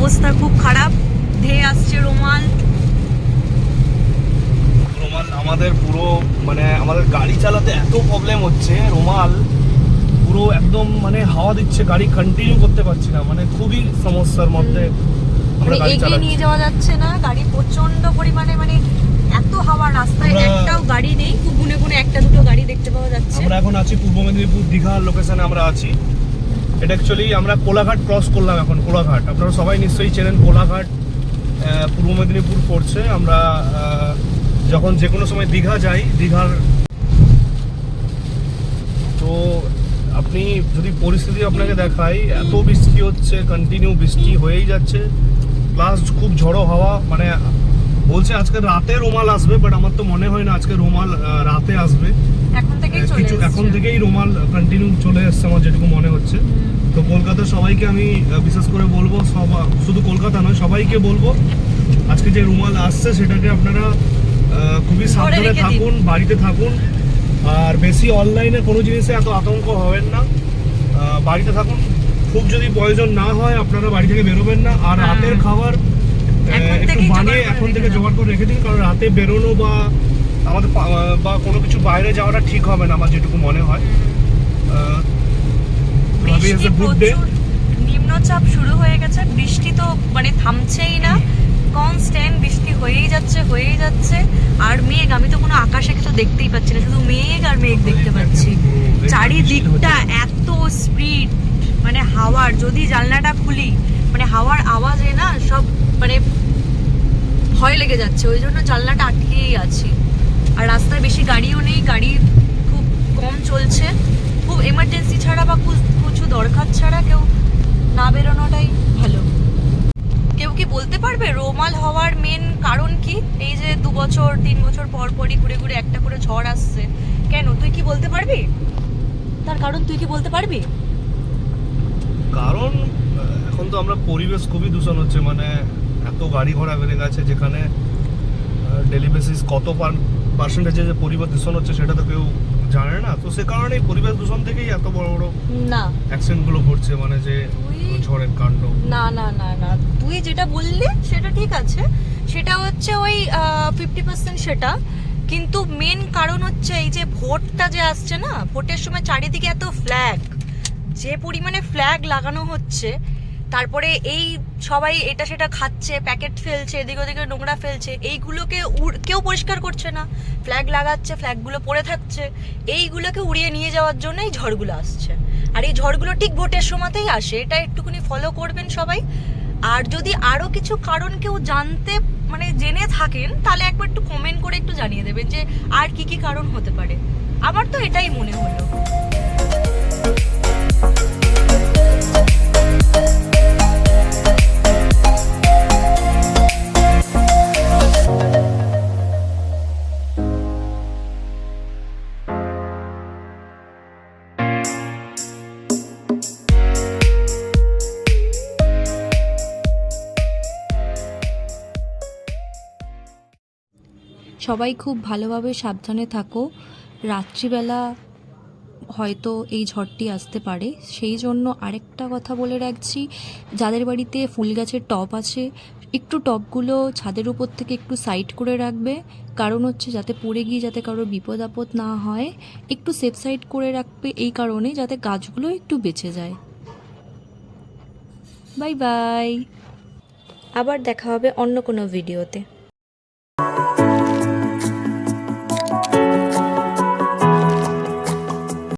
অবস্থা খুব খারাপ, ধেয়ে আসছে রোমাল। আমাদের পুরো মানে আমাদের গাড়ি চালাতে এত প্রবলেম হচ্ছে, রোমাল পুরো একদম মানে হাওয়া দিচ্ছে, গাড়ি কন্টিনিউ করতে পারছি না, মানে খুবই সমস্যার মধ্যে আমরা গাড়ি এগিয়ে চালাচ্ছি। নিয়ে যাওয়া যাচ্ছে না, গাড়ি প্রচন্ড পরিমাণে, মানে এত হাওয়া, রাস্তায় একটাও গাড়ি নেই, খুব গুনে গুনে একটা দুটো গাড়ি দেখতে পাওয়া যাচ্ছে। আমরা এখন আছি পূর্ব মেদিনীপুর দীঘা লোকেশনে আমরা আছি। এটা অ্যাকচুয়ালি আমরা কোলাঘাট ক্রস করলাম এখন। কোলাঘাট আপনারা সবাই নিশ্চয়ই চেনেন, কোলাঘাট পূর্ব মেদিনীপুর পড়ছে। আমরা যখন যে কোনো সময় দীঘা যাই, দীঘার তো আপনি যদি পরিস্থিতি আপনাকে দেখাই, এত বৃষ্টি হচ্ছে, কন্টিনিউ বৃষ্টি হয়েই যাচ্ছে, প্লাস খুব ঝড়ো হাওয়া। মানে বলছে আজকে রাতে রোমাল আসবে, বাট আমার তো মনে হয় না আজকে রোমাল রাতে আসবে। এখন থেকেই রোমাল কন্টিনিউ চলে এসছে আমার যেটুকু মনে হচ্ছে। তো কলকাতার সবাইকে আমি বিশেষ করে বলবো, শুধু কলকাতা নয় সবাইকে বলবো, আজকে যে রুমাল আসছে সেটাকে আপনারা খুবই সাবধানে থাকুন, বাড়িতে থাকুন, আর বেশি অনলাইনে কোনো জিনিসে এত আতঙ্ক হবেন না, বাড়িতে থাকুন। খুব যদি প্রয়োজন না হয় আপনারা বাড়ি থেকে বেরোবেন না। আর রাতের খাবার একটু বানিয়ে এখন থেকে জোগাড় করে রেখে দিন, কারণ রাতে বেরোনো বা আমাদের বা কোনো কিছু বাইরে যাওয়াটা ঠিক হবে না আমার যেটুকু মনে হয়। নিম্নচাপ শুরু হয়ে গেছে, বৃষ্টি তো মানে থামছেই না, কনস্ট্যান্ট বৃষ্টি হয়েই যাচ্ছে। আর মেঘ, আমি তো কোনো আকাশে কিছু দেখতেই পাচ্ছি না, শুধু মেঘ আর মেঘ দেখতে পাচ্ছি। চারিদিকটা এত স্পিড, মানে হাওয়ার, যদি জানলাটা খুলি মানে হাওয়ার আওয়াজে না সব মানে ভয় লেগে যাচ্ছে, ওই জন্য জানলাটা আটকেই আছি। আর রাস্তায় বেশি গাড়িও নেই, গাড়ি খুব কম চলছে। খুব এমার্জেন্সি ছাড়া বা কিছু দরকার ছাড়া কেউ না বেরোনোটাই ভালো। কেউ কি বলতে পারবে রোমাল হওয়ার মেন কারণ কি? এই যে 2 বছর 3 বছর পর পরই ঘুরে ঘুরে একটা করে ঝড় আসছে কেন? তুই কি বলতে পারবি তার কারণ? তুই কি বলতে পারবি কারণ? এখন তো আমরা পরিবেশ খুবই দূষণ হচ্ছে, মানে এত গাড়ি ঘোড়া বেড়ে গেছে, যেখানে ডেলি বেসিস কত পার্সেন্টেজে যে পরিবেশ দূষণ হচ্ছে সেটা তো কেউ জানে না। তো সে কারণেই পরিবেশ দূষণ থেকেই এত বড় বড় না অ্যাক্সিডেন্টগুলো ঘটছে, মানে যে ঝড়ের কাণ্ড। না না না না, তুই যেটা বললি সেটা ঠিক আছে, সেটা হচ্ছে ওই 50% সেটা, কিন্তু মেন কারণ হচ্ছে এই যে ভোটটা যে আসছে না, ভোটের সময় চারিদিকে এত ফ্ল্যাগ, যে পরিমাণে ফ্ল্যাগ লাগানো হচ্ছে, তারপরে এই সবাই এটা সেটা খাচ্ছে, প্যাকেট ফেলছে, এদিকে ওদিকে নোংরা ফেলছে, এইগুলোকে কেউ পরিষ্কার করছে না, ফ্ল্যাগ লাগাচ্ছে, ফ্ল্যাগগুলো পড়ে থাকছে, এইগুলোকে উড়িয়ে নিয়ে যাওয়ার জন্য এই ঝড়গুলো আসছে। আর এই ঝড়গুলো ঠিক ভোটের সময়তেই আসে, এটা একটুখানি ফলো করবেন সবাই। আর যদি আরও কিছু কারণ কেউ জানতে মানে জেনে থাকেন, তাহলে একবার একটু কমেন্ট করে একটু জানিয়ে দেবেন যে আর কি কি কারণ হতে পারে। আমার তো এটাই মনে হলো। সবাই খুব ভালোভাবে সাবধানে থাকো। রাত্রিবেলা হয়তো এই ঝড়টি আসতে পারে, সেই জন্য আরেকটা কথা বলে রাখছি, যাদের বাড়িতে ফুল গাছের টব আছে, একটু টবগুলো ছাদের উপর থেকে একটু সাইড করে রাখবে, কারণ হচ্ছে যাতে পড়ে গিয়ে যাতে কারোর বিপদ আপদ না হয়, একটু সেফ সাইড করে রাখবে, এই কারণে যাতে গাছগুলো একটু বেঁচে যায়। বাই বাই, আবার দেখা হবে অন্য কোনো ভিডিওতে।